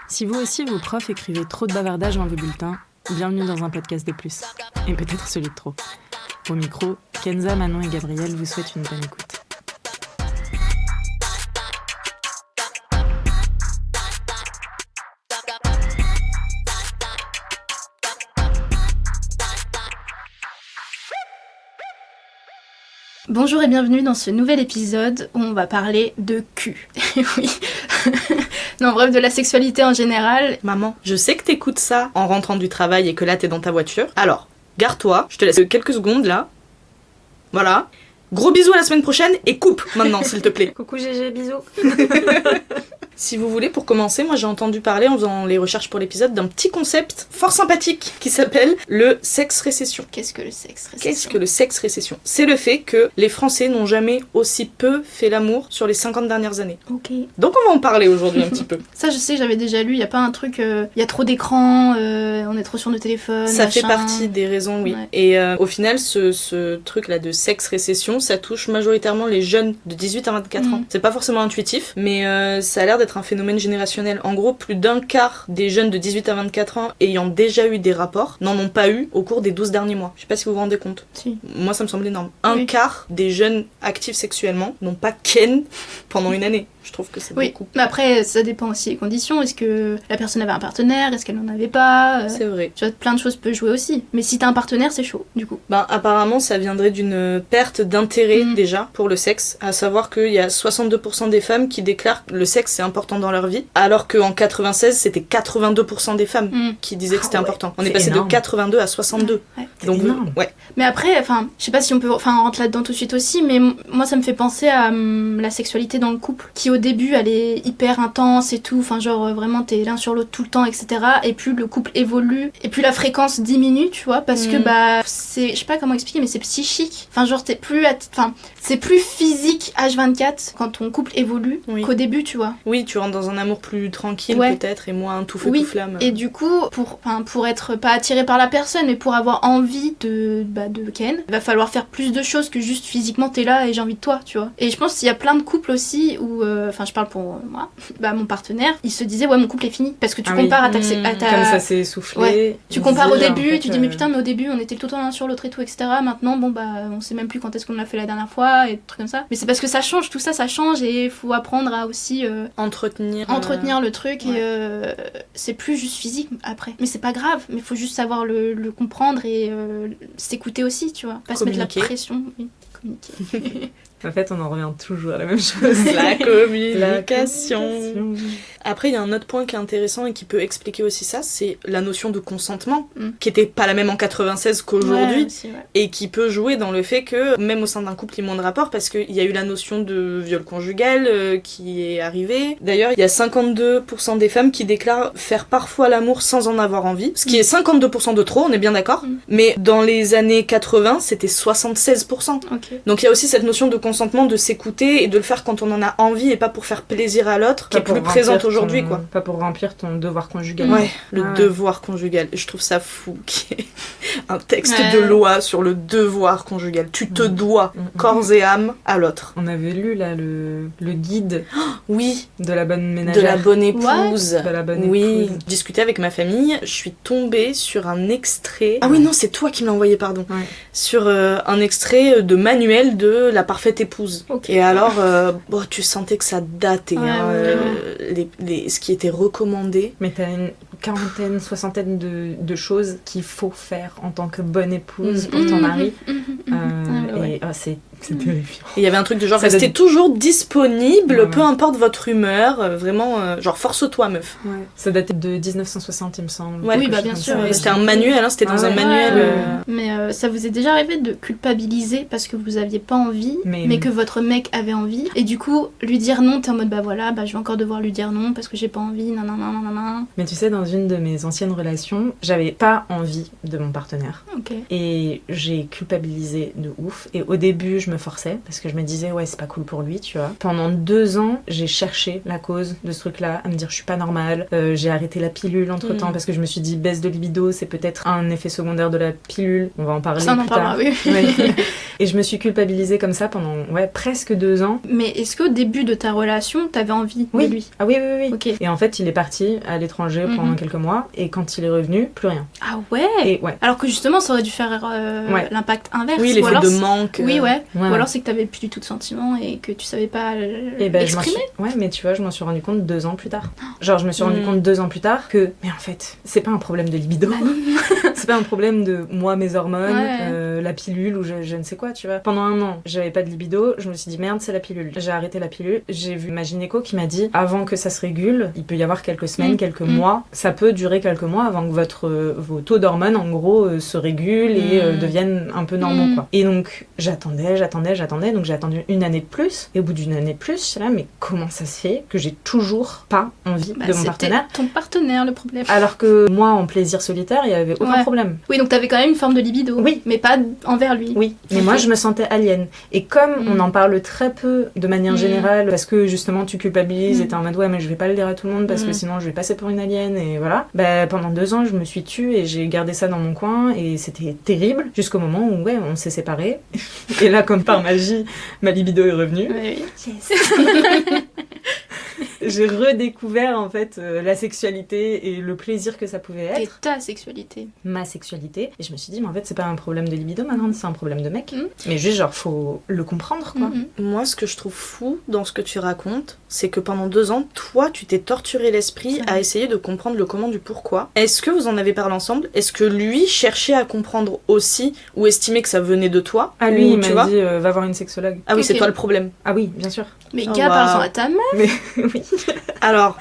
Si vous aussi, vos profs écrivaient trop de bavardages dans vos bulletins, bienvenue dans un podcast de plus. Et peut-être celui de trop. Au micro, Kenza, Manon et Gabriel vous souhaitent une bonne écoute. Bonjour et bienvenue dans ce nouvel épisode où on va parler de cul. Oui. Non, bref, de la sexualité en général. Maman, je sais que t'écoutes ça en rentrant du travail et que là t'es dans ta voiture. Alors, gare-toi, je te laisse quelques secondes là. Voilà. Gros bisous à la semaine prochaine et coupe maintenant s'il te plaît. Coucou GG, bisous. Si vous voulez, pour commencer, moi j'ai entendu parler en faisant les recherches pour l'épisode d'un petit concept fort sympathique qui s'appelle le sexe-récession. Qu'est-ce que le sexe-récession ? Qu'est-ce que le sexe-récession ? C'est le fait que les Français n'ont jamais aussi peu fait l'amour sur les 50 dernières années. Ok. Donc on va en parler aujourd'hui un petit peu. Ça, je sais, j'avais déjà lu, il y a pas un truc, il y a trop d'écrans, on est trop sur nos téléphones, Ça machin. fait partie des raisons, oui. Ouais. Et au final, ce truc-là de sexe-récession, ça touche majoritairement les jeunes de 18 à 24 ans. C'est pas forcément intuitif, mais ça a l'air d'être un phénomène générationnel. En gros, plus d'un quart des jeunes de 18 à 24 ans ayant déjà eu des rapports n'en ont pas eu au cours des 12 derniers mois. Je sais pas si vous vous rendez compte. Si. Moi, ça me semble énorme. Un Oui. quart des jeunes actifs sexuellement n'ont pas ken pendant une année. Je trouve que c'est Oui, beaucoup. mais après, ça dépend aussi des conditions. Est-ce que la personne avait un partenaire ? Est-ce qu'elle n'en avait pas ? C'est vrai. Tu vois, plein de choses peuvent jouer aussi. Mais si t'as un partenaire, c'est chaud, du coup. Ben, apparemment, ça viendrait d'une perte d'intérêt déjà pour le sexe, à savoir qu'il y a 62% des femmes qui déclarent que le sexe c'est important dans leur vie, alors qu'en 96, c'était 82% des femmes qui disaient que c'était Ah ouais, important. On est c'est passé énorme. de 82 à 62. Ouais. C'est Donc, énorme. ouais. Mais après, enfin, je sais pas si on peut, on rentre là-dedans tout de suite aussi, mais moi ça me fait penser à la sexualité dans le couple, qui au début elle est hyper intense et tout, enfin genre vraiment t'es l'un sur l'autre tout le temps, etc. Et plus le couple évolue, et plus la fréquence diminue, tu vois, parce que bah c'est, je sais pas comment expliquer, mais c'est psychique. Enfin genre t'es plus, enfin c'est plus physique H24 quand ton couple évolue qu'au début, tu vois. Oui, tu rentres dans un amour plus tranquille Ouais. peut-être, et moins tout feu Oui. tout flamme. Et du coup, pour être pas attiré par la personne, mais pour avoir envie de Ken, il va falloir faire plus de choses que juste physiquement t'es là et j'ai envie de toi, tu vois. Et je pense qu'il y a plein de couples aussi où, enfin je parle pour moi, bah mon partenaire, il se disait ouais mon couple est fini parce que tu compares à ta Comme ça s'est essoufflé. Ouais. Tu Il compares au disait, début, en fait, tu dis mais putain mais au début on était tout le temps l'un sur l'autre et tout etc. Maintenant bon bah on sait même plus quand est-ce qu'on l'a fait la dernière fois et des trucs comme ça. Mais c'est parce que ça change, tout ça ça change et il faut apprendre à aussi entretenir le truc ouais. et c'est plus juste physique après. Mais c'est pas grave, mais faut juste savoir le comprendre et s'écouter aussi, tu vois. Pas se mettre la Communiquer. pression. Oui, communiquer. En fait, on en revient toujours à la même chose. La La communication. communication. Après, il y a un autre point qui est intéressant et qui peut expliquer aussi ça, c'est la notion de consentement, Mm. qui était pas la même en 96 qu'aujourd'hui, Ouais, aussi, ouais. et qui peut jouer dans le fait que, même au sein d'un couple, il y a moins de rapports, parce qu'il y a eu la notion de viol conjugal qui est arrivée. D'ailleurs, il y a 52% des femmes qui déclarent faire parfois l'amour sans en avoir envie, ce qui est 52% de trop, on est bien d'accord, mais dans les années 80, c'était 76%. Ok. Donc il y a aussi cette notion de consentement, de s'écouter et de le faire quand on en a envie et pas pour faire plaisir à l'autre, qui est plus présente aujourd'hui, quoi. Pas pour remplir ton devoir conjugal. Ouais, le Ah ouais. devoir conjugal. Je trouve ça fou qu'il y ait un texte Ouais. de loi sur le devoir conjugal. Tu te dois, corps et âme, à l'autre. On avait lu là le guide Oui, de la bonne de ménagère. la bonne épouse. De la bonne Oui, épouse. discuter avec ma famille, je suis tombée sur un extrait. Ah oui, non, c'est toi qui me l'as envoyé, pardon. Ouais. Sur un extrait de manuel de La parfaite épouse. Ok. Et alors, bon, tu sentais que ça datait, Ouais, hein, ouais. ce qui était recommandé. Mais t'as une quarantaine, soixantaine de choses qu'il faut faire en tant que bonne épouse pour ton mari. Ouais. Et c'est terrifiant. Et il y avait un truc de genre, Ça restez donne- toujours disponible, Ouais. peu importe votre humeur, vraiment, genre force-toi meuf. Ouais. Ça datait de 1960, il me semble. Ouais. Oui, Quelque bah, chose bien comme sûr, ça. ouais. Et c'était un manuel, hein, c'était dans Ah un ouais. manuel. Ouais, euh, Mais ça vous est déjà arrivé de culpabiliser parce que vous aviez pas envie, mais que votre mec avait envie, et du coup lui dire non, t'es en mode bah voilà, bah je vais encore devoir lui dire non parce que j'ai pas envie, nanana. Mais tu sais, dans une de mes anciennes relations, j'avais pas envie de mon partenaire. Ok. Et j'ai culpabilisé de ouf. Et au début, je me forçais parce que je me disais ouais c'est pas cool pour lui, tu vois. Pendant 2 ans, j'ai cherché la cause de ce truc-là, à me dire je suis pas normale. J'ai arrêté la pilule entre-temps parce que je me suis dit baisse de libido, c'est peut-être un effet secondaire de la pilule. On va en parler Ça, on en plus tard. parlera, oui. Ouais. Et je me suis culpabilisée comme ça pendant presque 2 ans. Mais est-ce qu'au début de ta relation, t'avais envie de lui? Ah oui. Ok. Et en fait, il est parti à l'étranger pendant quelques mois et quand il est revenu, plus rien. Ah ouais. Et ouais. Alors que justement, ça aurait dû faire l'impact inverse. Oui, Ou l'effet alors de manque. Oui, ouais. Ou Ouais. alors c'est que t'avais plus du tout de sentiments et que tu savais pas Et ben, l'exprimer. ouais, mais tu vois, je m'en suis rendu compte 2 ans plus tard. Genre, je me suis rendu compte 2 ans plus tard que, mais en fait, c'est pas un problème de libido. C'est pas un problème de moi, mes hormones, la pilule ou je ne sais quoi, tu vois. Pendant 1 an, j'avais pas de libido, je me suis dit merde, c'est la pilule. J'ai arrêté la pilule. J'ai vu ma gynéco qui m'a dit avant que ça se régule, il peut y avoir quelques semaines, quelques mois. Ça peut durer quelques mois avant que vos taux d'hormones, en gros, se régulent et deviennent un peu normaux, quoi. Et donc, j'attendais. Donc, j'ai attendu 1 année de plus. Et au bout d'1 année de plus, je suis là, mais comment ça se fait que j'ai toujours pas envie de mon partenaire? C'était ton partenaire le problème. Alors que moi, en plaisir solitaire, il y avait aucun problème. Oui, donc t'avais quand même une forme de libido. Oui. Mais pas envers lui. Oui, mais moi je me sentais alien. Et comme on en parle très peu de manière générale, parce que justement tu culpabilises et t'es en mode ouais mais je vais pas le dire à tout le monde parce que sinon je vais passer pour une alien et voilà. Bah pendant 2 ans je me suis tue et j'ai gardé ça dans mon coin et c'était terrible jusqu'au moment où on s'est séparés. Et là comme par magie, ma libido est revenue. Oui. Yes. J'ai redécouvert en fait la sexualité et le plaisir que ça pouvait être. Et ta sexualité. Ma sexualité. Et je me suis dit mais en fait c'est pas un problème de libido maintenant, c'est un problème de mec. Mais juste genre faut le comprendre quoi. Moi ce que je trouve fou dans ce que tu racontes, c'est que pendant 2 ans, toi tu t'es torturé l'esprit à essayer de comprendre le comment du pourquoi. Est-ce que vous en avez parlé ensemble? Est-ce que lui cherchait à comprendre aussi ou estimait que ça venait de toi? Ah lui il tu m'a vois dit va voir une sexologue. Ah oui c'est toi le problème. Ah oui bien sûr. Mais gars, parle-en à ta mère. Mais oui. Alors,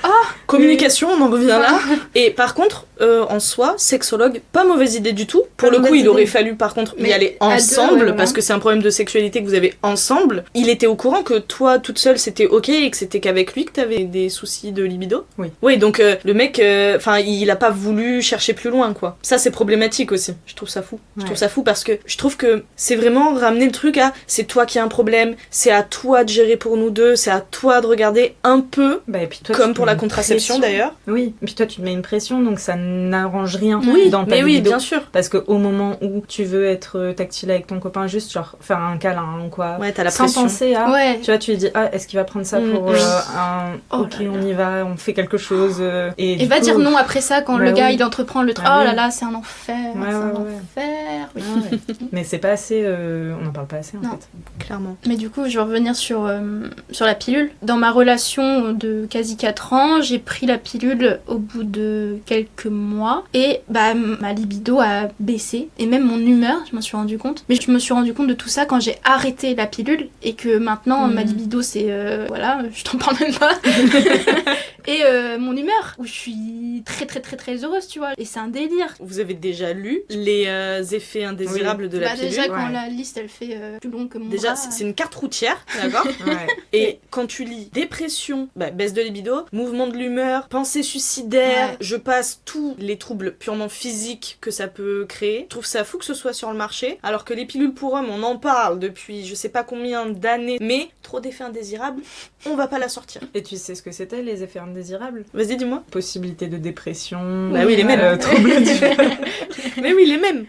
communication, on en revient là. Et par contre, en soi, sexologue, pas mauvaise idée du tout. Pour le coup, il aurait fallu par contre y aller ensemble, parce que c'est un problème de sexualité que vous avez ensemble. Il était au courant que toi, toute seule, c'était ok et que c'était qu'avec lui que t'avais des soucis de libido. Oui. Oui, donc le mec, il a pas voulu chercher plus loin, quoi. Ça, c'est problématique aussi. Je trouve ça fou. Je trouve ça fou parce que je trouve que c'est vraiment ramener le truc à c'est toi qui as un problème, c'est à toi de gérer pour nous deux, c'est à toi de regarder un peu. Et puis toi, comme pour la contraception d'ailleurs. Oui, et puis toi tu te mets une pression donc ça n'arrange rien dans ta mais libido. oui, bien sûr. Parce qu'au moment où tu veux être tactile avec ton copain, juste genre faire un câlin ou quoi, ouais, t'as la sans pression. Penser à, tu vois, tu lui dis est-ce qu'il va prendre ça pour un ok on y va, on fait quelque chose et va dire non après ça quand le gars il entreprend le truc. Oh là là, c'est un enfer, enfer. Oui. Mais c'est pas assez, on en parle pas assez en fait. Clairement. Mais du coup, je vais revenir sur la pilule. Dans ma relation de quasi 4 ans, j'ai pris la pilule au bout de quelques mois et ma libido a baissé et même mon humeur, je m'en suis rendu compte. Mais je me suis rendu compte de tout ça quand j'ai arrêté la pilule et que maintenant ma libido c'est voilà, je t'en parle même pas. Et mon humeur où je suis très très très très heureuse, tu vois, et c'est un délire. Vous avez déjà lu les effets indésirables de la pilule? Déjà quand la liste elle fait plus long que mon déjà bras. c'est une carte routière, d'accord? Et quand tu lis dépression, baisse de libido, mouvement de l'humeur, pensée suicidaire, je passe tous les troubles purement physiques que ça peut créer. Je trouve ça fou que ce soit sur le marché, alors que les pilules pour hommes on en parle depuis je sais pas combien d'années, mais trop d'effets indésirables, on va pas la sortir. Et tu sais ce que c'était les effets indésirables? Vas-y dis-moi. Possibilité de dépression. Bah oui les mêmes. Troubles du... Mais oui les mêmes.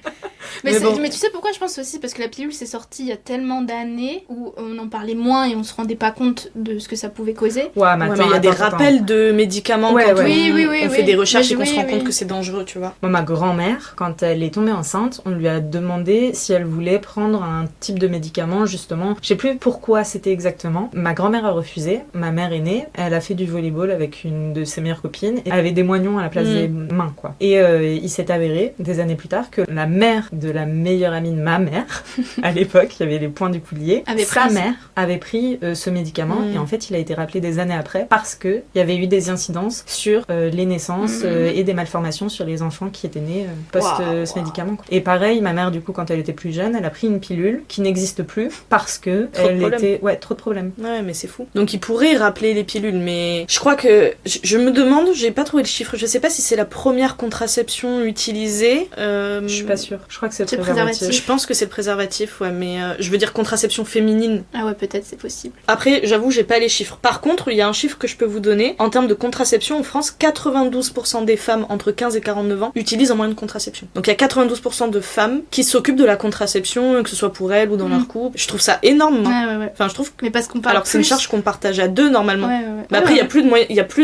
Mais tu sais pourquoi je pense aussi? Parce que la pilule c'est sorti il y a tellement d'années où on en parlait moins et on se rendait pas compte de ce que ça pouvait causer. Mais il y a des rappels de médicaments quand on fait des recherches et qu'on se rend compte que c'est dangereux, tu vois. Moi, ma grand-mère, quand elle est tombée enceinte, on lui a demandé si elle voulait prendre un type de médicament, justement. Je sais plus pourquoi c'était exactement. Ma grand-mère a refusé. Ma mère aînée, elle a fait du volleyball avec une de ses meilleures copines. Et elle avait des moignons à la place des mains, quoi. Et il s'est avéré, des années plus tard, que la mère de la meilleure amie de ma mère, à l'époque, il y avait les points du coulier, sa mère avait pris ce médicament et en fait il a été rappelé des années après parce qu'il y avait eu des incidences sur les naissances et des malformations sur les enfants qui étaient nés post ce médicament. Et pareil, ma mère du coup quand elle était plus jeune, elle a pris une pilule qui n'existe plus parce que elle était... trop de problèmes. Ouais mais c'est fou. Donc il pourrait rappeler les pilules mais je crois que... Je me demande, j'ai pas trouvé le chiffre, je sais pas si c'est la première contraception utilisée. Je suis pas sûre. Je crois que que c'est le C'est le préservatif. préservatif. Je pense que c'est le préservatif, ouais, mais je veux dire contraception féminine. Ah ouais, peut-être, c'est possible. Après, j'avoue, j'ai pas les chiffres. Par contre, il y a un chiffre que je peux vous donner. En termes de contraception, en France, 92% des femmes entre 15 et 49 ans utilisent un moyen de contraception. Donc il y a 92% de femmes qui s'occupent de la contraception, que ce soit pour elles ou dans leur couple. Je trouve ça énorme, moi. Ouais. Enfin, je trouve que... Mais parce qu'on parle Alors que c'est une plus- charge qu'on partage à deux, normalement. Ouais. Mais après, il y a plus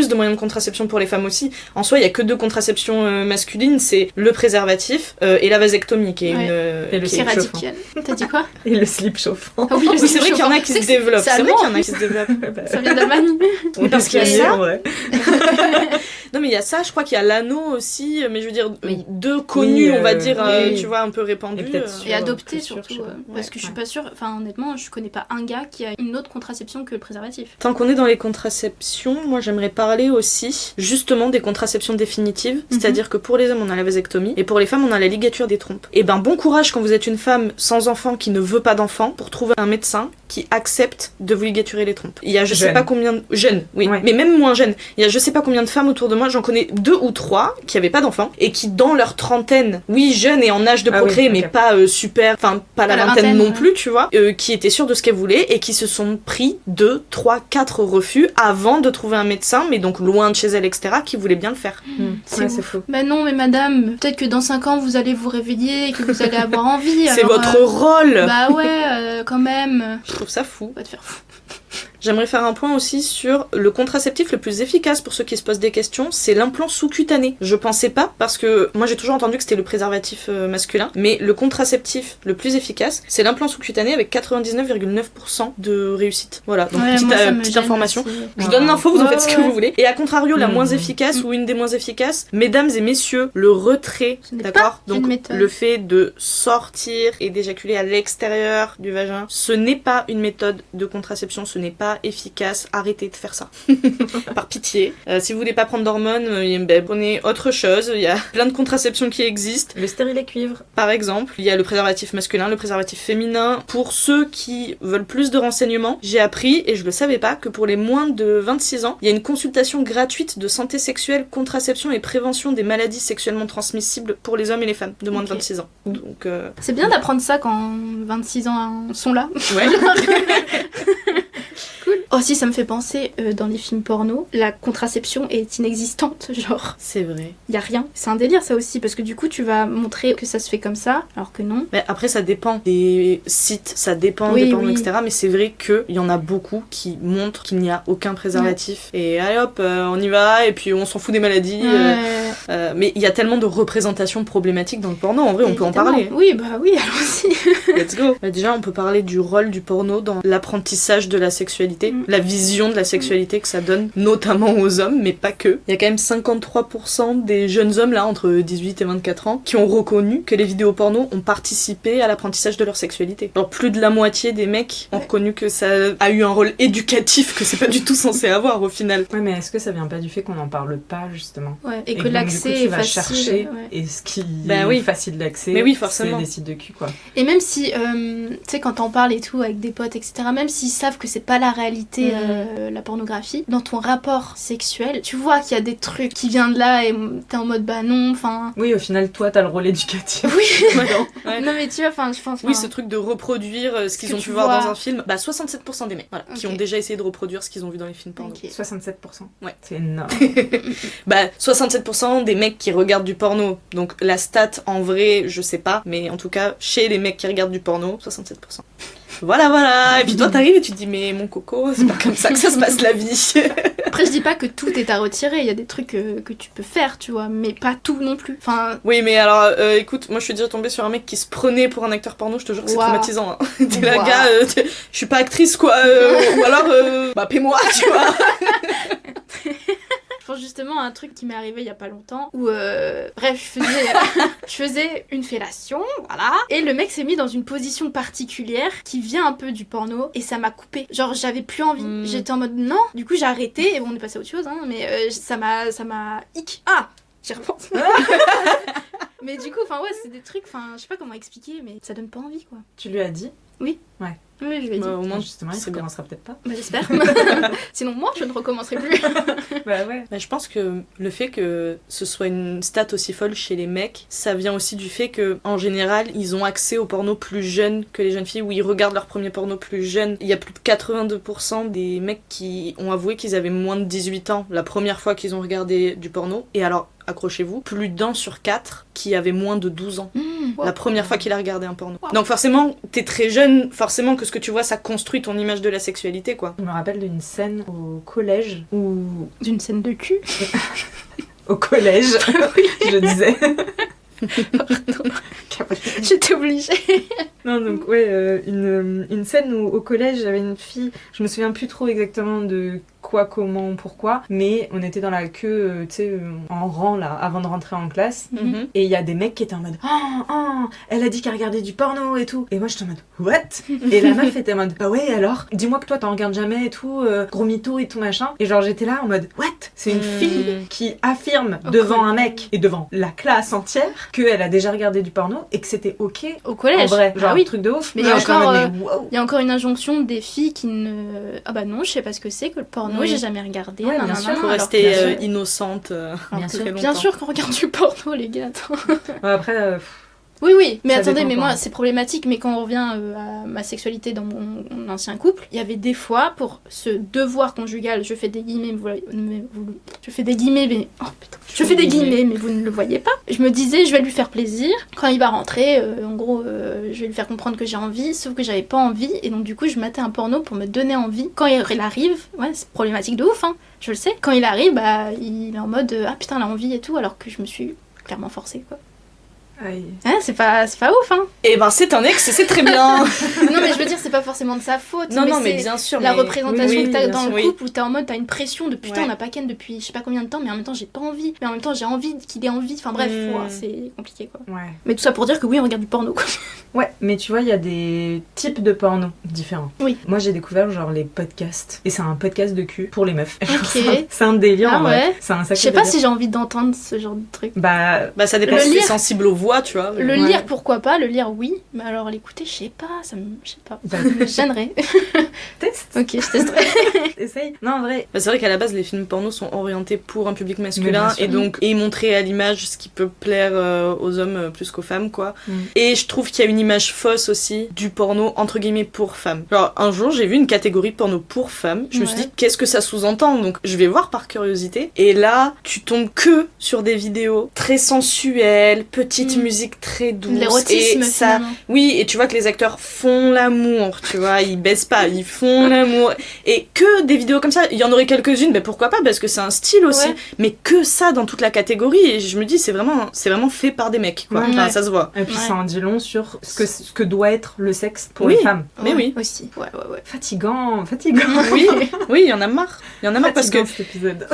de moyens de contraception pour les femmes aussi. En soi, il y a que deux contraceptions masculines, c'est le préservatif et la vasectomie, qui est Ouais. Et le qui C'est est- slip chauffant. radical. T'as dit quoi? Et le slip chauffant. Ah oui, Oui, c'est vrai qu'il y en a qui se développent. C'est C'est vrai allemand, qu'il y en a en qui se développent. Ça vient d'Allemagne. Oui, parce qu'il y a C'est ça. en vrai. Non, mais il y a ça, je crois qu'il y a l'anneau aussi, mais je veux dire, Oui. deux connus, Oui, on va dire, oui. tu vois, un peu répandus. Et peut-être Et adopté plus sûr, surtout. je sais pas. Parce que je suis pas sûre, enfin honnêtement, je connais pas un gars qui a une autre contraception que le préservatif. Tant qu'on est dans les contraceptions, moi j'aimerais parler aussi justement des contraceptions définitives, c'est-à-dire que pour les hommes on a la vasectomie et pour les femmes on a la ligature des trompes. Et ben bon courage quand vous êtes une femme sans enfant qui ne veut pas d'enfant pour trouver un médecin qui accepte de vous ligaturer les trompes. Il y a je sais Jeune. pas combien de... Jeunes, oui, Ouais. mais même moins jeunes. Il y a je sais pas combien de femmes autour de moi, j'en connais 2 ou 3 qui avaient pas d'enfants et qui dans leur trentaine, oui jeunes et en âge de Ah procréer oui, ok. mais pas super, enfin pas la Pas la vingtaine vingtaine, non ouais. plus, tu vois, qui étaient sûres de ce qu'elles voulaient et qui se sont pris 2, 3, 4 refus avant de trouver un médecin, mais donc loin de chez elles, etc., qui voulait bien le faire. Ouais, c'est fou. Bah non, mais madame, peut-être que dans 5 ans vous allez vous réveiller et que vous allez avoir envie. C'est alors, votre rôle. Bah ouais, quand même. Je trouve ça fou. On va te faire fou. J'aimerais faire un point aussi sur le contraceptif le plus efficace pour ceux qui se posent des questions, c'est l'implant sous-cutané. Je pensais pas, parce que moi j'ai toujours entendu que c'était le préservatif masculin, mais le contraceptif le plus efficace, c'est l'implant sous-cutané avec 99,9% de réussite. Voilà, donc Ouais, petite, moi, ça me petite gêne information. aussi. Je donne l'info, vous en Ouais, faites ce que ouais. vous voulez. Et à contrario, la moins Mhm. efficace ou une des moins efficaces, mesdames et messieurs, le retrait, Ce n'est d'accord? pas une Donc méthode. le fait de sortir et d'éjaculer à l'extérieur du vagin, ce n'est pas une méthode de contraception, ce n'est pas efficace. Arrêtez de faire ça. Par pitié. Si vous voulez pas prendre d'hormones, ben, prenez autre chose. Il y a plein de contraceptions qui existent. Le stérilet cuivre. Par exemple, il y a le préservatif masculin, le préservatif féminin. Pour ceux qui veulent plus de renseignements, j'ai appris, et je le savais pas, que pour les moins de 26 ans, il y a une consultation gratuite de santé sexuelle, contraception et prévention des maladies sexuellement transmissibles pour les hommes et les femmes de moins de Ok. 26 ans. Donc, C'est bien d'apprendre ça quand 26 ans sont là. ouais. Cool. Oh si, ça me fait penser, dans les films porno, la contraception est inexistante, genre, C'est vrai. y a rien. C'est un délire ça aussi, parce que du coup tu vas montrer que ça se fait comme ça, alors que non. Mais après, ça dépend des sites, ça dépend Oui, des pornos, oui. etc. Mais c'est vrai qu'il y en a beaucoup qui montrent qu'il n'y a aucun préservatif. Et allez hop, on y va, et puis on s'en fout des maladies. Mais il y a tellement de représentations problématiques dans le porno, en vrai, on peut en Évidemment. parler. Oui, bah oui, allons-y. Let's go. Bah, déjà, on peut parler du rôle du porno dans l'apprentissage de la sexualité, Mm. la vision de la sexualité que ça donne, notamment aux hommes, mais pas que. Il y a quand même 53% des jeunes hommes, là, entre 18 et 24 ans, qui ont reconnu que les vidéos porno ont participé à l'apprentissage de leur sexualité. Alors, plus de la moitié des mecs ont Ouais. reconnu que ça a eu un rôle éducatif que c'est pas du tout censé avoir, au final. Ouais, mais est-ce que ça vient pas du fait qu'on n'en parle pas, justement? Ouais, et Et que donc, l'accès du coup, tu est vas facile. chercher, Ouais. et ce qui Bah oui. est facile d'accès, Mais oui, forcément. c'est des sites de cul, quoi. Et même si, tu sais, quand t'en parles et tout avec des potes, etc., même s'ils savent que c'est pas la réalité, la pornographie, dans ton rapport sexuel, tu vois qu'il y a des trucs qui viennent de là et t'es en mode bah non, enfin. Oui, au final, toi, t'as le rôle éducatif. Oui, Ouais. non mais tu vois, enfin, je pense. Oui, enfin, ce truc de reproduire ce qu'ils que ont tu pu voir vois. dans un film, bah 67% des mecs voilà, qui Ok. ont déjà essayé de reproduire ce qu'ils ont vu dans les films porno. Ok. 67%. Ouais. C'est énorme. Bah 67% des mecs qui regardent du porno. Donc la stat en vrai, je sais pas, mais en tout cas chez les mecs qui regardent du porno, 67%. Voilà, voilà. Et puis toi t'arrives et tu te dis mais mon coco, c'est pas comme ça que ça se passe la vie. Après, je dis pas que tout est à retirer, il y a des trucs que tu peux faire, tu vois, mais pas tout non plus. Enfin, Oui, mais alors écoute, moi je suis déjà tombée sur un mec qui se prenait pour un acteur porno, je te jure que c'est Waouh. traumatisant. Hein. T'es là, Waouh. gars, je suis pas actrice quoi, ou alors bah paie-moi, tu vois. je pense justement à un truc qui m'est arrivé il y a pas longtemps où bref je faisais une fellation, voilà, et le mec s'est mis dans une position particulière qui vient un peu du porno et ça m'a coupé, genre j'avais plus envie, j'étais en mode non, du coup j'ai arrêté et bon on est passé à autre chose, hein, mais ça m'a hic, j'y repense. Mais du coup, enfin ouais, c'est des trucs, enfin je sais pas comment expliquer, mais ça donne pas envie quoi. Tu lui as dit? Oui, je lui ai dit. Bah, au moins, Justement, il c'est bien. recommencera peut-être pas. Bah, j'espère. Sinon, moi, je ne recommencerai plus. Bah ouais. Mais je pense que le fait que ce soit une stat aussi folle chez les mecs, ça vient aussi du fait que en général, ils ont accès au porno plus jeune que les jeunes filles, ou ils regardent leur premier porno plus jeune. Il y a plus de 82% des mecs qui ont avoué qu'ils avaient moins de 18 ans la première fois qu'ils ont regardé du porno. Et alors, accrochez-vous, plus d'1 sur 4 qui avait moins de 12 ans. La première fois qu'il a regardé un porno. Donc forcément, t'es très jeune, forcément que ce que tu vois, ça construit ton image de la sexualité, quoi. Je me rappelle d'une scène au collège où... D'une scène de cul. Au collège, je disais. J'étais obligée. Non, donc ouais, une scène où au collège, j'avais une fille, je me souviens plus trop exactement de quoi, comment, pourquoi, mais on était dans la queue, tu sais, en rang là, avant de rentrer en classe, Mhm. et il y a des mecs qui étaient en mode elle a dit qu'elle regardait du porno et tout, et moi j'étais en mode what? Et la meuf était en mode bah ouais, alors, dis-moi que toi t'en regardes jamais et tout, gros mytho et tout machin, et genre j'étais là en mode what? C'est une fille qui affirme devant un mec et devant la classe entière qu'elle a déjà regardé du porno et que c'était ok Au collège. en vrai, genre Ah oui. truc de ouf. Mais il y a j'étais en encore, mode, mais wow. Il y a encore une injonction des filles qui ne... Ah bah non, je sais pas ce que c'est que le porno, Oui. j'ai jamais regardé. Ouais, bien nanana, sûr. Faut alors rester bien sûr. innocente Alors bien que sûr. très bien longtemps. sûr qu'on regarde du porno, les gars. Attends. Ouais, après, Oui, mais Ça attendez, dépend mais pas. moi, c'est problématique. Mais quand on revient à ma sexualité dans mon ancien couple, il y avait des fois, pour ce devoir conjugal, je fais des guillemets, je fais des guillemets, mais... Oh putain. Je fais des guillemets, mais vous ne le voyez pas. Je me disais, je vais lui faire plaisir. Quand il va rentrer, en gros, je vais lui faire comprendre que j'ai envie, sauf que j'avais pas envie. Et donc, du coup, je matais un porno pour me donner envie. Quand il arrive, ouais, c'est problématique de ouf, hein, je le sais. Quand il arrive, bah, il est en mode, ah putain, elle a envie et tout, alors que je me suis clairement forcée, quoi. aïe. Hein, c'est pas ouf, hein. Eh ben c'est un ex et c'est très bien. Non, mais je veux dire, c'est pas forcément de sa faute. Non, non, mais c'est bien sûr. la mais- représentation oui, que t'as bien dans sûr. le Oui. couple où t'es en mode, t'as une pression de putain, Ouais. on n'a pas ken depuis je sais pas combien de temps, mais en même temps, j'ai pas envie. Mais en même temps, j'ai envie qu'il ait envie. Enfin bref, Mm. ouais, c'est compliqué, quoi. Ouais. Mais tout ça pour dire que oui, on regarde du porno, quoi. Ouais, mais tu vois, il y a des types de porno différents. Oui. Moi, j'ai découvert genre les podcasts. Et c'est un podcast de cul pour les meufs. Ok. C'est un délire, Ah en vrai. ouais. C'est un Je sacré sais pas délire. si j'ai envie d'entendre ce genre de truc. Bah, Bah ça dépend Le si t'es lire. sensible aux voix, tu vois. Le Ouais. lire, pourquoi pas. Le lire, oui. Mais alors l'écouter, je sais pas. Ça me gênerait. test. Ok, je testerai. Essaye. Non, en vrai. Bah, c'est vrai qu'à la base, les films porno sont orientés pour un public Mais masculin bien sûr. et donc et montrer à l'image ce qui peut plaire aux hommes plus qu'aux femmes, quoi. Mm. Et je trouve qu'il y a une image fausse aussi du porno entre guillemets pour femmes. Genre un jour, j'ai vu une catégorie de porno pour femmes. Je me suis Ouais. dit qu'est-ce que ça sous-entend, donc je vais voir par curiosité. Et là, tu tombes que sur des vidéos très sensuelles, petite Mm. musique très douce. L'érotisme, et ça, finalement. oui, et tu vois que les acteurs font l'amour, tu vois, ils baissent pas, ils font l'amour. Et que des vidéos comme ça, il y en aurait quelques-unes, mais pourquoi pas, parce que c'est un style aussi. Ouais. Mais que ça dans toute la catégorie, et je me dis, c'est vraiment fait par des mecs, quoi. Ouais. Enfin, Ouais. ça se voit. Et puis Ouais. ça en dit long sur ce que doit être le sexe pour Oui. les femmes. Mais Ouais, oui. Aussi. Ouais. Fatigant. Oui, oui, il y en a marre. Il y en a marre parce que, Fatigant, cet épisode.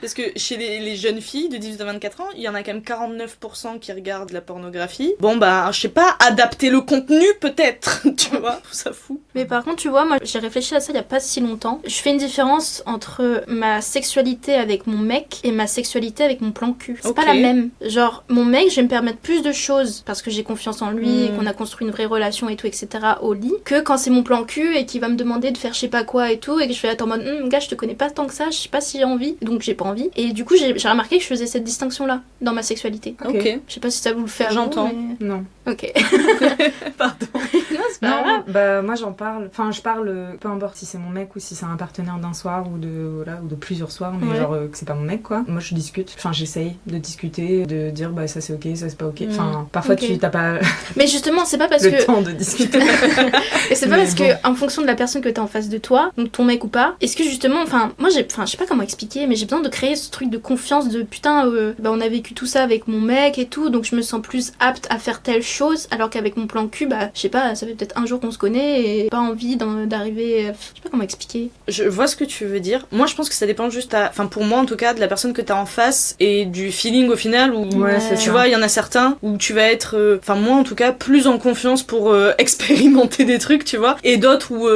parce que chez les jeunes filles de 18 à 24 ans, il y en a quand même 49% qui regardent la pornographie. Bon, bah, je sais pas, adapter le contenu, peut-être, tu vois, ça fout. Mais par contre, tu vois, moi, j'ai réfléchi à ça il y a pas si longtemps. Je fais une différence entre ma sexualité avec mon mec et ma sexualité avec mon plan cul. C'est Ok. pas la même. Genre, mon mec, je vais me permettre plus de choses parce que j'ai confiance en lui, et qu'on a construit une vraie relation et tout, etc. au lit, que quand c'est mon plan cul et qu'il va me demander de faire je sais pas quoi et tout, et que je fais attends, en mode, gars, je te connais pas tant que ça, je sais pas si j'ai envie, donc j'ai pas envie. Et du coup, j'ai remarqué que je faisais cette distinction-là dans ma sexualité. Ok. Je sais pas si ça vous le fait. à vous, J'entends. mais- Non. Ok. Pardon. Non, c'est pas grave. Non, bah moi j'en parle. Enfin, je parle, peu importe si c'est mon mec ou si c'est un partenaire d'un soir ou de plusieurs soirs, mais Ouais. genre que c'est pas mon mec quoi. Moi je discute. Enfin, j'essaye de discuter, de dire bah ça c'est ok, ça c'est pas ok. Enfin, parfois Ok. tu t'as pas Mais justement, c'est pas parce le que. temps de discuter. Et c'est pas Mais parce bon. que, en fonction de la personne que t'as en face de toi, donc ton mec ou pas, est-ce que justement, enfin, moi je sais pas comment expliquer, mais j'ai besoin de créer ce truc de confiance de putain, bah on a vécu tout ça avec mon mec et tout, donc je me sens plus apte à faire telle chose, alors qu'avec mon plan cul, bah je sais pas, ça fait peut-être un jour qu'on se connaît et pas envie d'arriver. Je sais pas comment expliquer. Je vois ce que tu veux dire. Moi, je pense que ça dépend juste enfin, pour moi en tout cas, de la personne que t'as en face et du feeling au final où, Ouais, c'est tu ça. vois, il y en a certains où tu vas être, enfin, moi en tout cas, plus en confiance pour expérimenter des trucs, tu vois, et d'autres où,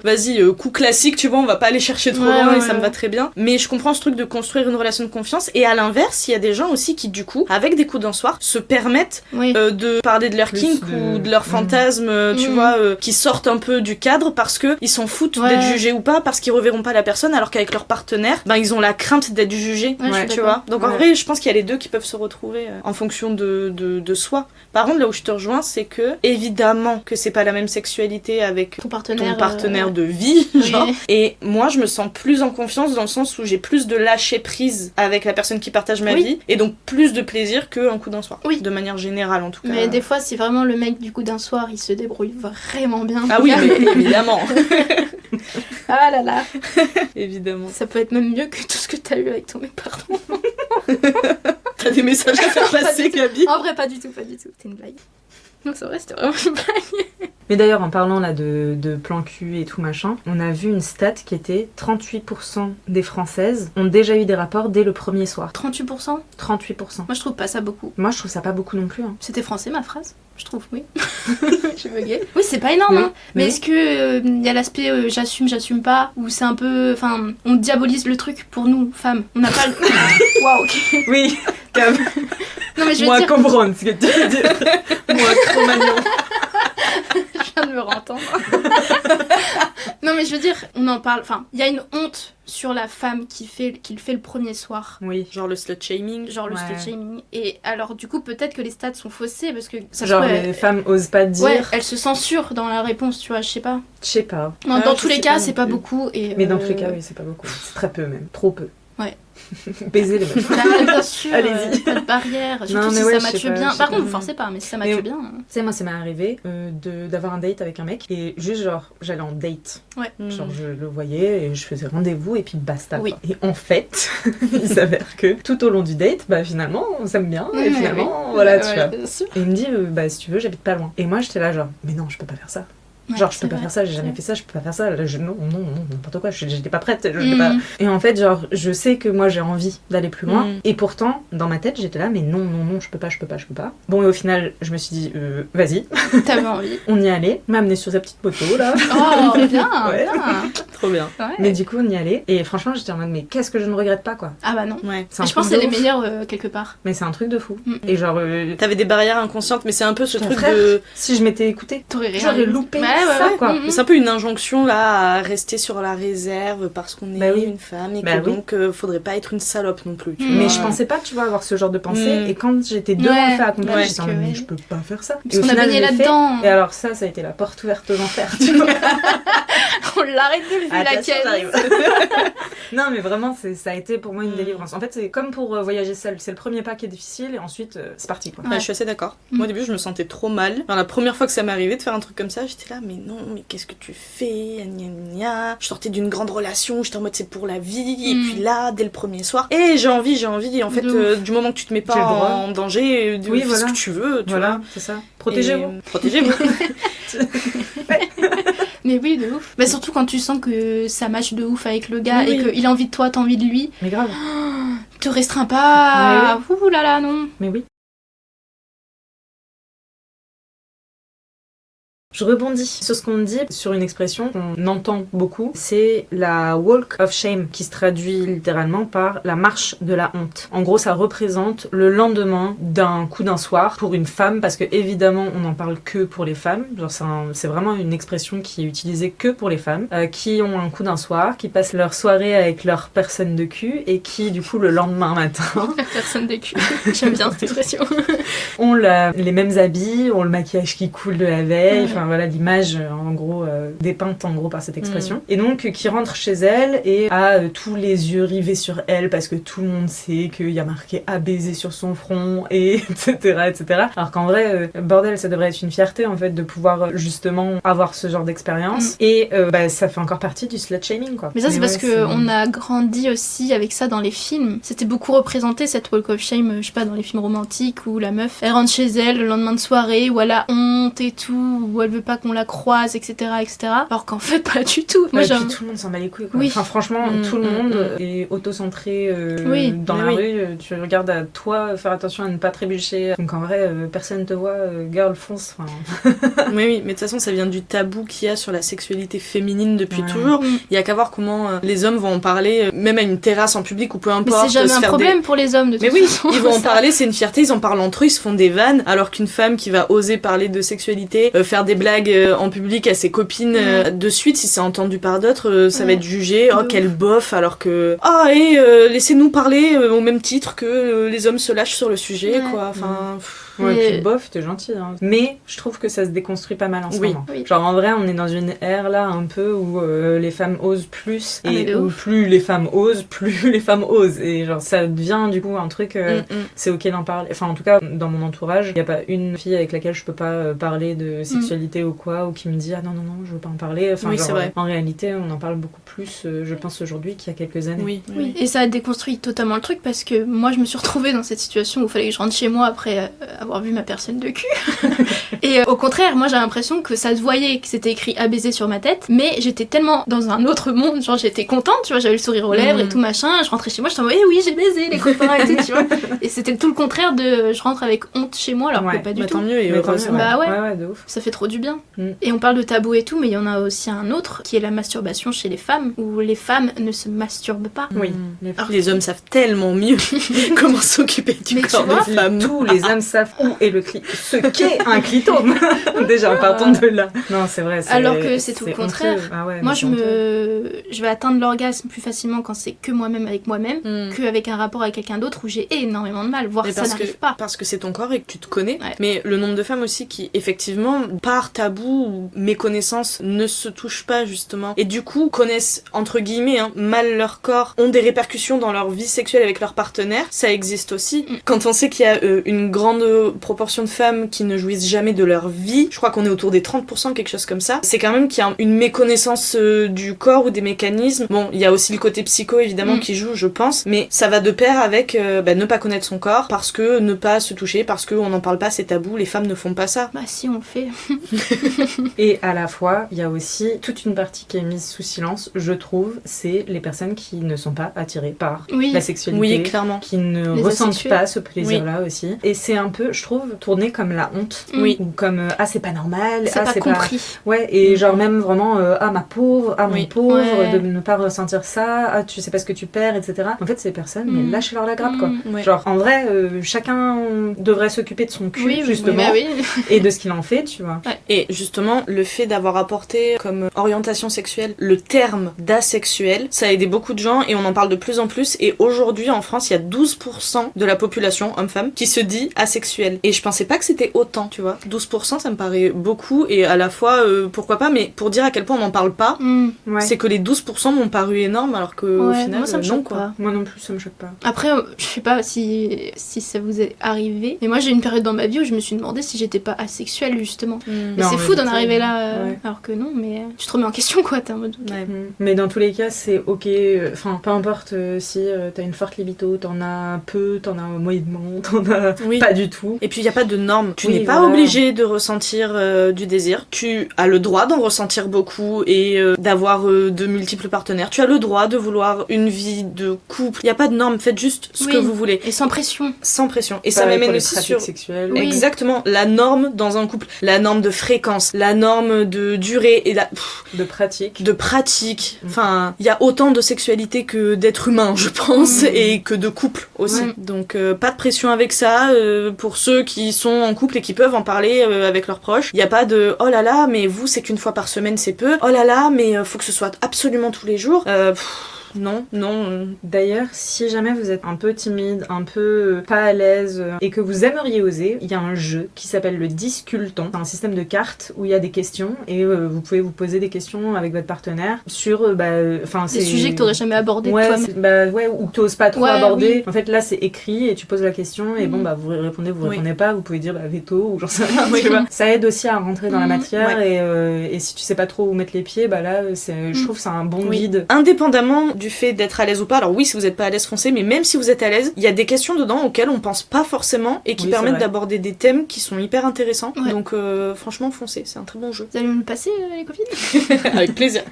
vas-y, coup classique, tu vois, on va pas aller chercher trop Ouais, loin et ouais, ça me ouais. va très bien. Mais je comprends ce truc de construire une relation de confiance, et à l'inverse, il y a des gens aussi qui, du coup, avec des coups d'un soir, se permettent Oui. de, parler de leur kink ou de leurs fantasmes, tu vois, qui sortent un peu du cadre parce que ils s'en foutent d'être jugés ou pas, parce qu'ils reverront pas la personne, alors qu'avec leur partenaire, ben ils ont la crainte d'être jugés, tu vois. Donc en vrai, je pense qu'il y a les deux qui peuvent se retrouver en fonction de soi. Par contre, là où je te rejoins, c'est que évidemment que c'est pas la même sexualité avec ton partenaire de vie, genre. Et moi, je me sens plus en confiance dans le sens où j'ai plus de lâcher prise avec la personne qui partage ma vie, et donc plus de plaisir qu'un coup d'un soir. Oui. De manière générale, en tout cas. Mais des fois, si vraiment le mec du coup d'un soir, il se débrouille vraiment bien. Ah oui, mais évidemment. Ah là là. Évidemment. Ça peut être même mieux que tout ce que t'as eu avec ton mec, pardon. T'as des messages à faire passer, Gabi? En vrai, pas du tout. C'était une blague. Non, c'est vrai, c'était vraiment une blague. Mais d'ailleurs, en parlant là de plan cul et tout machin, on a vu une stat qui était 38% des Françaises ont déjà eu des rapports dès le premier soir. 38%? 38%. Moi, je trouve pas ça beaucoup. Moi, je trouve ça pas beaucoup non plus. Hein. C'était français, ma phrase? Je trouve, oui. J'ai bugué. Oui, c'est pas énorme, hein. Mais est-ce que y a l'aspect j'assume pas, ou c'est un peu... Enfin, on diabolise le truc pour nous, femmes. On n'a pas le... Waouh, ok. Oui, comme... Non, mais je veux moi, dire... comprendre ce que tu veux dire. Moi, Cro-Magnon. Je viens de me rentendre. Non, mais je veux dire, on en parle... Enfin, il y a une honte sur la femme qui le fait le premier soir. Oui. Genre le slut-shaming. Slut-shaming. Et alors, du coup, peut-être que les stats sont faussés, parce que... Ça genre, les femmes osent pas dire... Ouais, elles se censurent dans la réponse, tu vois, je sais pas. Je sais pas. Non, dans tous les cas, c'est pas beaucoup. Et, mais dans tous les cas, oui, c'est pas beaucoup. C'est très peu même. Trop peu. Ouais. Baiser les meufs. Bien sûr, allez-y. pas de barrière, surtout non, si ouais, ça matche bien. Par contre, vous forcez pas, mais si ça matche bien. Tu sais, moi, ça m'est arrivé d'avoir un date avec un mec et juste genre, j'allais en date. Ouais. Genre, je le voyais et je faisais rendez-vous et puis basta. Oui. Quoi. Et en fait, il s'avère que tout au long du date, bah finalement, on s'aime bien et finalement, voilà, tu vois. Bien sûr. Et il me dit, bah si tu veux, j'habite pas loin. Et moi, j'étais là, genre, mais non, je peux pas faire ça. Genre, je peux pas faire ça, j'ai jamais fait ça, je peux pas faire ça. Là, non, n'importe quoi, j'étais pas prête. Pas... Et en fait, genre, je sais que moi j'ai envie d'aller plus loin. Et pourtant, dans ma tête, j'étais là, mais non, je peux pas. Bon, et au final, je me suis dit, vas-y. T'avais envie. On y allait, m'a amené sur sa petite moto là. Oh, bien, ouais. bien. Trop bien. Ouais. Mais du coup, on y allait. Et franchement, j'étais en mode, mais qu'est-ce que je ne regrette pas, quoi. Ah bah non. Ouais. Je pense que c'est les meilleurs quelque part. Mais c'est un truc de fou. Et genre. T'avais des barrières inconscientes, mais c'est un peu ce truc frère, de. Si je m'étais écoutée, j'aurais loupé ça, quoi. C'est un peu une injonction là à rester sur la réserve parce qu'on est une femme et que donc faudrait pas être une salope non plus. Mais je pensais pas, tu vois, avoir ce genre de pensée. Et quand j'étais devant le fait accompli, j'étais en mode, mais je peux pas faire ça. Parce qu'on a baigné là-dedans. Et alors ça a été la porte ouverte aux enfers, tu vois. On l'arrête de vue laquelle. Non, mais vraiment, ça a été pour moi une délivrance. En fait, c'est comme pour voyager seule. C'est le premier pas qui est difficile et ensuite, c'est parti, quoi. Ouais, je suis assez d'accord. Moi, au début, je me sentais trop mal. Enfin, la première fois que ça m'est arrivé de faire un truc comme ça, j'étais là, mais non, mais qu'est-ce que tu fais? Gna, gna, gna. Je sortais d'une grande relation, j'étais en mode c'est pour la vie. Et puis là, dès le premier soir, et j'ai envie. Et en fait, du moment que tu te mets pas en danger, fais ce que tu veux. Tu vois. C'est ça. Protégez-vous. Protégez-vous. Mais oui, de ouf. Mais surtout quand tu sens que ça match de ouf avec le gars et qu'il a envie de toi, t'as envie de lui. Mais grave. Te restreins pas. Ouh là là, non. Mais oui. Je rebondis sur ce qu'on dit, sur une expression qu'on entend beaucoup, c'est la walk of shame, qui se traduit littéralement par la marche de la honte. En gros, ça représente le lendemain d'un coup d'un soir pour une femme, parce que évidemment, on n'en parle que pour les femmes. Genre, c'est vraiment une expression qui est utilisée que pour les femmes, qui ont un coup d'un soir, qui passent leur soirée avec leur personne de cul, et qui, du coup, le lendemain matin... Personne de cul. J'aime bien cette expression. ont les mêmes habits, ont le maquillage qui coule de la veille, enfin voilà l'image en gros dépeinte en gros par cette expression. Et donc qui rentre chez elle et a tous les yeux rivés sur elle parce que tout le monde sait qu'il y a marqué à baiser sur son front et etc. Alors qu'en vrai bordel, ça devrait être une fierté en fait de pouvoir justement avoir ce genre d'expérience et ça fait encore partie du slut shaming quoi. Mais ça c'est parce que on a grandi aussi avec ça dans les films. C'était beaucoup représenté cette walk of shame, je sais pas, dans les films romantiques où la meuf elle rentre chez elle le lendemain de soirée où elle a honte et tout, où elle veut veut pas qu'on la croise, etc., etc. Alors qu'en fait, pas du tout. Moi, et puis tout le monde s'en bat les couilles, quoi. Oui. Enfin, franchement, tout le monde est auto-centré Oui. dans la rue. Tu regardes à toi, faire attention à ne pas trébucher. Donc en vrai, personne te voit, girl, fonce. Enfin... Oui, mais de toute façon, ça vient du tabou qu'il y a sur la sexualité féminine depuis Ouais. toujours. Il y a qu'à voir comment les hommes vont en parler, même à une terrasse en public ou peu Mais importe. c'est jamais se un faire problème pour les hommes, de toute Mais oui, façon. ils vont en Ça. parler, c'est une fierté, ils en parlent entre eux, ils se font des vannes, alors qu'une femme qui va oser parler de sexualité, faire des blagues en public à ses copines, de suite, si c'est entendu par d'autres, ça va être jugé, oh quel bof, alors que, laissez-nous parler au même titre que les hommes se lâchent sur le sujet, quoi, enfin... Ouais, Mais- puis bof, t'es gentil. Hein. Mais je trouve que ça se déconstruit pas mal en ce moment. Oui. Genre en vrai, on est dans une ère là un peu où les femmes osent plus Ah, mais et de où ouf. plus les femmes osent, plus les femmes osent. Et genre ça devient du coup un truc, c'est ok d'en parler. Enfin en tout cas, dans mon entourage, il n'y a pas une fille avec laquelle je peux pas parler de sexualité ou quoi, ou qui me dit ah non, je veux pas en parler. Enfin, Oui, genre, c'est vrai. En réalité, on en parle beaucoup plus, je pense aujourd'hui, qu'il y a quelques années. Oui, et ça a déconstruit totalement le truc parce que moi je me suis retrouvée dans cette situation où il fallait que je rentre chez moi après avoir vu ma personne de cul. Et au contraire, moi j'ai l'impression que ça se voyait que c'était écrit à baiser sur ma tête, mais j'étais tellement dans un autre monde, genre j'étais contente, tu vois, j'avais le sourire aux lèvres et tout machin, je rentrais chez moi, j'étais en mode oui, j'ai baisé les copains et tout, tu vois. Et c'était tout le contraire de je rentre avec honte chez moi alors que pas du tout. Tant mieux, et Mais tant heureusement. mieux, Bah ouais. ouais, de ouf. Ça fait trop du bien. Mm. Et on parle de tabou et tout, mais il y en a aussi un autre qui est la masturbation chez les femmes, où les femmes ne se masturbent pas. Oui. Les hommes savent tellement mieux comment s'occuper du Mais corps tu vois, des femmes. Tous les hommes savent où est ce qu'est un clitome. Déjà, partons de là. Non, c'est vrai. Alors que c'est tout le contraire. honteux. Ah ouais, Moi, mais c'est honteux. je vais atteindre l'orgasme plus facilement quand c'est que moi-même avec moi-même Mm. qu'avec un rapport avec quelqu'un d'autre où j'ai énormément de mal, voire Mais ça n'arrive pas. parce que c'est ton corps et que tu te connais. Ouais. Mais le nombre de femmes aussi qui, effectivement, par tabou ou méconnaissance, ne se touchent pas, justement. Et du coup, connaissent, entre guillemets, mal leur corps, ont des répercussions dans leur vie sexuelle avec leur partenaire. Ça existe aussi. Quand on sait qu'il y a une grande proportion de femmes qui ne jouissent jamais de leur vie, je crois qu'on est autour des 30%, quelque chose comme ça, c'est quand même qu'il y a une méconnaissance du corps ou des mécanismes. Bon, il y a aussi le côté psycho, évidemment, qui joue, je pense, mais ça va de pair avec ne pas connaître son corps, parce que ne pas se toucher, parce qu'on n'en parle pas, c'est tabou, les femmes ne font pas ça. Bah si, on le fait. Et à la fois, il y a aussi toute une partie qui est mise sous silence, je trouve, c'est les personnes qui ne sont pas attirées par Oui. la sexualité. Oui, clairement. Qui ne Les ressentent asexués. pas ce plaisir-là aussi. Et c'est un peu, je trouve, tourné comme la honte. Oui. Ou comme ah, c'est pas normal. C'est ah, pas c'est compris. Ouais, et genre même vraiment ah, ma pauvre, ah, mon Oui. pauvre, Ouais. de ne pas ressentir ça, ah, tu sais pas ce que tu perds, etc. En fait, ces personnes, mais lâchez-leur la grappe, quoi. Ouais. Genre, en vrai, chacun devrait s'occuper de son cul, Oui, justement, bah oui. et de ce qu'il en fait, tu vois. Et justement, le fait d'avoir apporté comme orientation sexuelle le terme d'asexuel, ça a aidé beaucoup de gens et on en parle de plus en plus. Et aujourd'hui, en France, il y a 12% de la population, homme-femme, qui se dit asexuel. Et je pensais pas que c'était autant, tu vois. 12%, ça me paraît beaucoup et à la fois, pourquoi pas, mais pour dire à quel point on n'en parle pas, Mm. c'est que les 12% m'ont paru énormes alors qu'au Ouais, final, moi ça me non, choque quoi. pas. Moi non plus, ça me choque pas. Après, je sais pas si ça vous est arrivé, mais moi j'ai une période dans ma vie où je me suis demandé si j'étais pas asexuelle justement. Mais Non, c'est mais fou d'en putain, arriver là, ouais. alors que non, mais tu te remets en question quoi, t'es en mode. ok. Ouais. Mais dans tous les cas, c'est ok. Enfin, peu importe si t'as une forte libido, t'en as peu, t'en as moyennement, t'en as Oui. pas du tout. Et puis il n'y a pas de normes. Tu Oui, n'es pas voilà. obligé de ressentir du désir. Tu as le droit d'en ressentir beaucoup et d'avoir de multiples partenaires. Tu as le droit de vouloir une vie de couple. Il n'y a pas de normes. Faites juste ce Oui. que vous voulez. Et sans pression. Sans pression. Et ça Pareil pour m'amène les aussi pratiques sur... sexuelles. Oui. Exactement. La norme dans un couple. La norme de fréquence. La norme de durée. Et De pratique. de pratique. Enfin, il y a autant de sexualité que d'êtres humains, je pense, et que de couple aussi. Ouais. Donc, pas de pression avec ça. Pour ceux qui sont en couple et qui peuvent en parler avec leurs proches, il n'y a pas de oh là là, mais vous, c'est qu'une fois par semaine, c'est peu. Oh là là, mais faut que ce soit absolument tous les jours. Non. D'ailleurs, si jamais vous êtes un peu timide, un peu pas à l'aise et que vous aimeriez oser, il y a un jeu qui s'appelle le Disculton. C'est un système de cartes où il y a des questions et vous pouvez vous poser des questions avec votre partenaire sur Des sujets que t'aurais jamais abordés ouais, toi-même. ou que t'oses pas trop Ouais, aborder. oui. En fait, là, c'est écrit et tu poses la question et bon, bah, vous répondez, vous Oui. répondez pas, vous pouvez dire veto ou j'en sais rien. Oui. Tu vois. Ça aide aussi à rentrer dans la matière Ouais. et si tu sais pas trop où mettre les pieds, bah là, je trouve que c'est un bon Oui. guide. Indépendamment du fait d'être à l'aise ou pas. Alors oui, si vous êtes pas à l'aise, foncez, mais même si vous êtes à l'aise, il y a des questions dedans auxquelles on pense pas forcément et qui Oui, permettent c'est vrai. d'aborder des thèmes qui sont hyper intéressants. Ouais. Donc franchement, foncez, c'est un très bon jeu. Vous allez me le passer, les copines? Avec plaisir.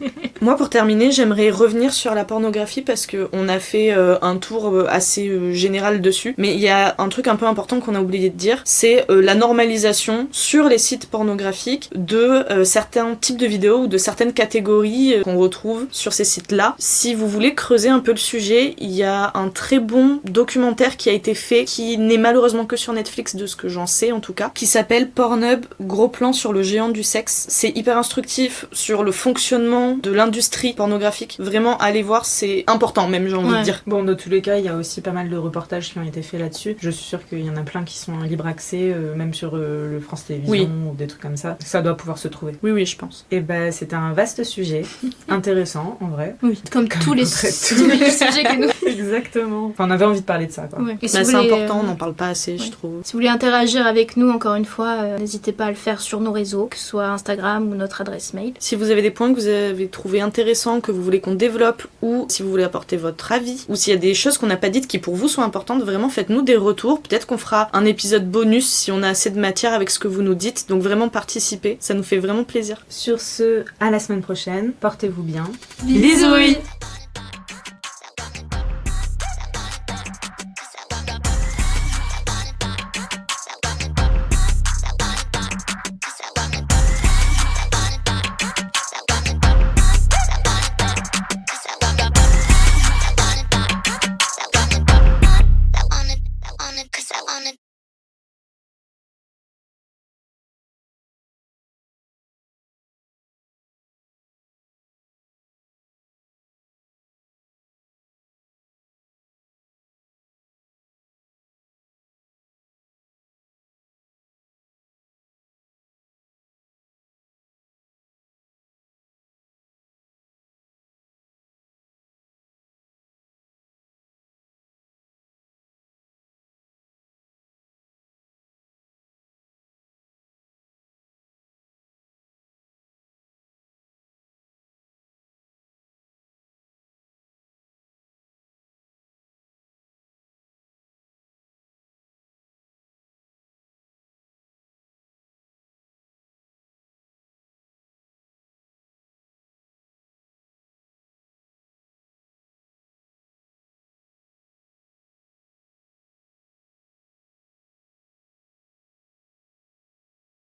Moi, pour terminer, j'aimerais revenir sur la pornographie parce que on a fait un tour assez général dessus. Mais il y a un truc un peu important qu'on a oublié de dire, c'est la normalisation sur les sites pornographiques de certains types de vidéos ou de certaines catégories qu'on retrouve sur ces sites-là. Si vous voulez creuser un peu le sujet, il y a un très bon documentaire qui a été fait, qui n'est malheureusement que sur Netflix, de ce que j'en sais en tout cas, qui s'appelle Pornhub, gros plan sur le géant du sexe. C'est hyper instructif sur le fonctionnement de l'industrie pornographique. Vraiment, allez voir, c'est important même, j'ai envie de dire. Bon, dans tous les cas, il y a aussi pas mal de reportages qui ont été faits là-dessus. Je suis sûre qu'il y en a plein qui sont en libre accès, même sur le France Télévisions ou des trucs comme ça. Ça doit pouvoir se trouver. Oui, je pense. Et ben, c'était un vaste sujet, intéressant en vrai. Oui, comme tous les tous les sujets que nous. Exactement. Enfin, on avait envie de parler de ça, quoi. Ouais. Et si Bah, vous c'est voulez, important, on n'en parle pas assez, je trouve. Si vous voulez interagir avec nous, encore une fois, n'hésitez pas à le faire sur nos réseaux, que ce soit Instagram ou notre adresse mail. Si vous avez des points que vous avez trouvé intéressants, que vous voulez qu'on développe, ou si vous voulez apporter votre avis, ou s'il y a des choses qu'on n'a pas dites qui pour vous sont importantes, vraiment faites-nous des retours. Peut-être qu'on fera un épisode bonus si on a assez de matière avec ce que vous nous dites. Donc vraiment participez, ça nous fait vraiment plaisir. Sur ce, à la semaine prochaine. Portez-vous bien. Bisous.